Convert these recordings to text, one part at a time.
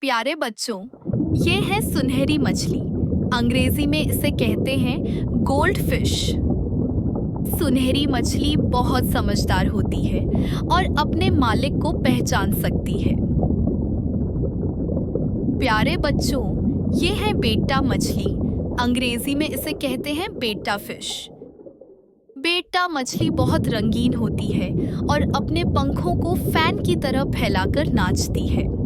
प्यारे बच्चों, ये है सुनहरी मछली। अंग्रेजी में इसे कहते हैं गोल्ड फिश। सुनहरी मछली बहुत समझदार होती है और अपने मालिक को पहचान सकती है। प्यारे बच्चों, ये है बेटा मछली। अंग्रेजी में इसे कहते हैं बेटा फिश। बेटा मछली बहुत रंगीन होती है और अपने पंखों को फैन की तरह फैलाकर नाचती है।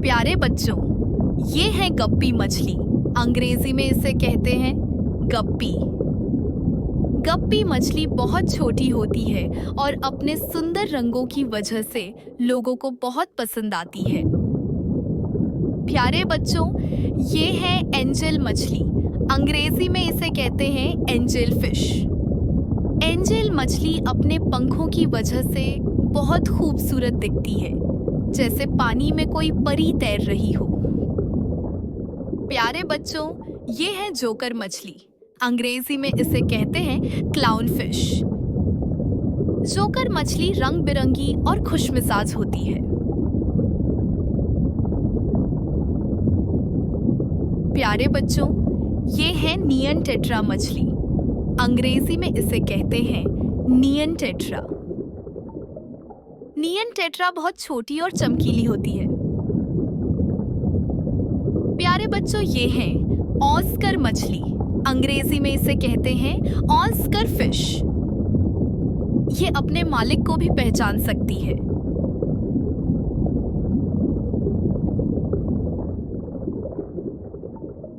प्यारे बच्चों, ये है गप्पी मछली। अंग्रेजी में इसे कहते हैं गप्पी। गप्पी मछली बहुत छोटी होती है और अपने सुंदर रंगों की वजह से लोगों को बहुत पसंद आती है। प्यारे बच्चों, ये है एंजल मछली। अंग्रेजी में इसे कहते हैं एंजल फिश। एंजल मछली अपने पंखों की वजह से बहुत खूबसूरत दिखती है, जैसे पानी में कोई परी तैर रही हो। प्यारे बच्चों, ये है जोकर मछली। अंग्रेजी में इसे कहते हैं क्लाउन फिश। जोकर मछली रंग बिरंगी और खुशमिजाज होती है। प्यारे बच्चों, ये है नियन टेट्रा मछली। अंग्रेजी में इसे कहते हैं नियन टेट्रा। नियन टेट्रा बहुत छोटी और चमकीली होती है। प्यारे बच्चों, ये है ऑस्कर मछली। अंग्रेजी में इसे कहते हैं ऑस्कर फिश। ये अपने मालिक को भी पहचान सकती है।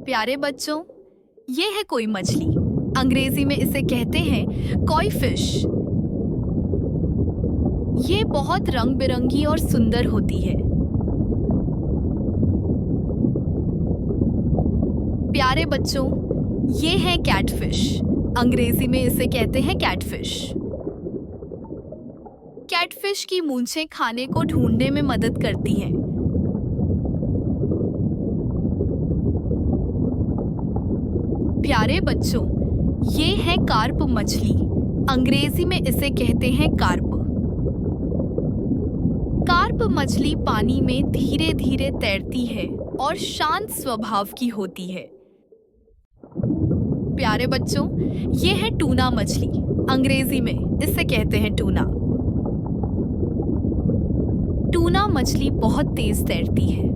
प्यारे बच्चों, ये है कोई मछली। अंग्रेजी में इसे कहते हैं कोई फिश। ये बहुत रंग बिरंगी और सुंदर होती है। प्यारे बच्चों, ये है कैटफिश। अंग्रेजी में इसे कहते हैं कैटफिश। कैटफिश की मूंछें खाने को ढूंढने में मदद करती हैं। प्यारे बच्चों, ये है कार्प मछली। अंग्रेजी में इसे कहते हैं कार्प। कार्प मछली पानी में धीरे धीरे तैरती है और शांत स्वभाव की होती है। प्यारे बच्चों, ये है टूना मछली। अंग्रेजी में इसे कहते हैं टूना। टूना मछली बहुत तेज तैरती है।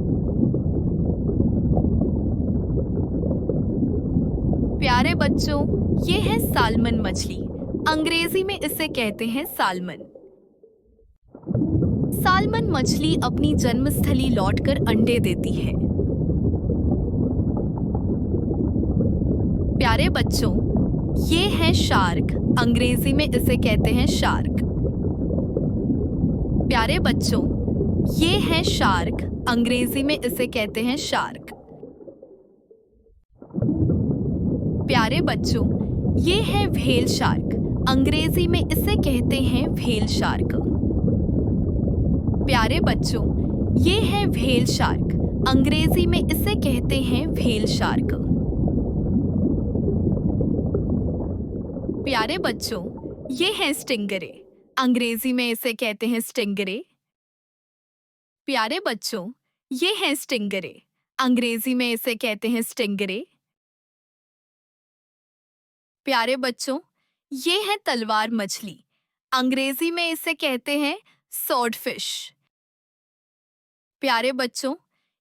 प्यारे बच्चों, ये है सालमन मछली। अंग्रेजी में इसे कहते हैं सालमन। सालमन मछली अपनी जन्मस्थली लौटकर अंडे देती है। प्यारे बच्चों, ये है शार्क। अंग्रेजी में इसे कहते हैं शार्क। प्यारे बच्चों, ये है शार्क। अंग्रेजी में इसे कहते हैं शार्क। प्यारे बच्चों, ये है व्हेल शार्क। अंग्रेजी में इसे कहते हैं व्हेल शार्क। प्यारे बच्चों, ये है व्हेल शार्क। अंग्रेजी में इसे कहते हैं व्हेल शार्क। प्यारे बच्चों, ये है स्टिंगरे। अंग्रेजी में इसे कहते हैं स्टिंगरे। प्यारे बच्चों, ये है स्टिंगरे। अंग्रेजी में इसे कहते हैं स्टिंगरे। प्यारे बच्चों, ये है तलवार मछली। अंग्रेजी में इसे कहते हैं स्वॉर्ड फिश। प्यारे बच्चों,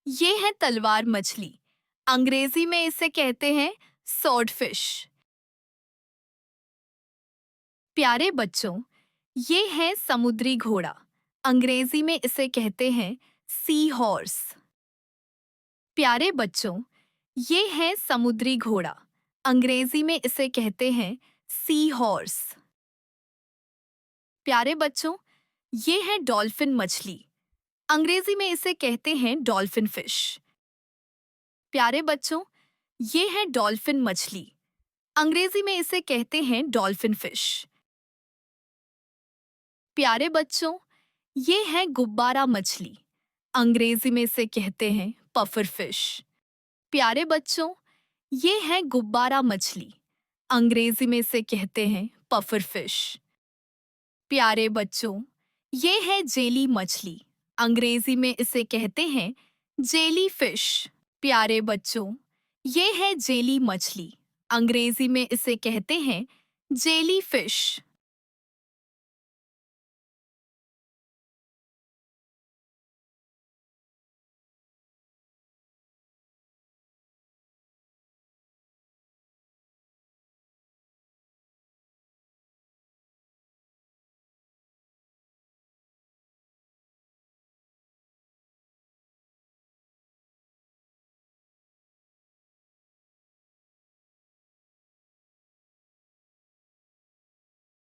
ये है तलवार मछली। अंग्रेजी में इसे कहते हैं स्वॉर्ड फिश। प्यारे बच्चों, ये है समुद्री घोड़ा। अंग्रेजी में इसे कहते हैं सी हॉर्स। प्यारे बच्चों, ये है समुद्री घोड़ा। अंग्रेजी में इसे कहते हैं सी हॉर्स। प्यारे बच्चों, ये है डॉल्फिन मछली। अंग्रेजी में इसे कहते हैं डॉल्फिन फिश। प्यारे बच्चों, ये है डॉल्फिन मछली। अंग्रेजी में इसे कहते हैं डॉल्फिन फिश। प्यारे बच्चों, ये है गुब्बारा मछली। अंग्रेजी में इसे कहते हैं पफर फिश। प्यारे बच्चों, ये है गुब्बारा मछली। अंग्रेजी में इसे कहते हैं पफर फिश। प्यारे बच्चों, ये है जेली मछली। अंग्रेजी में इसे कहते हैं जेली फिश। प्यारे बच्चों, ये है जेली मछली। अंग्रेजी में इसे कहते हैं जेली फिश।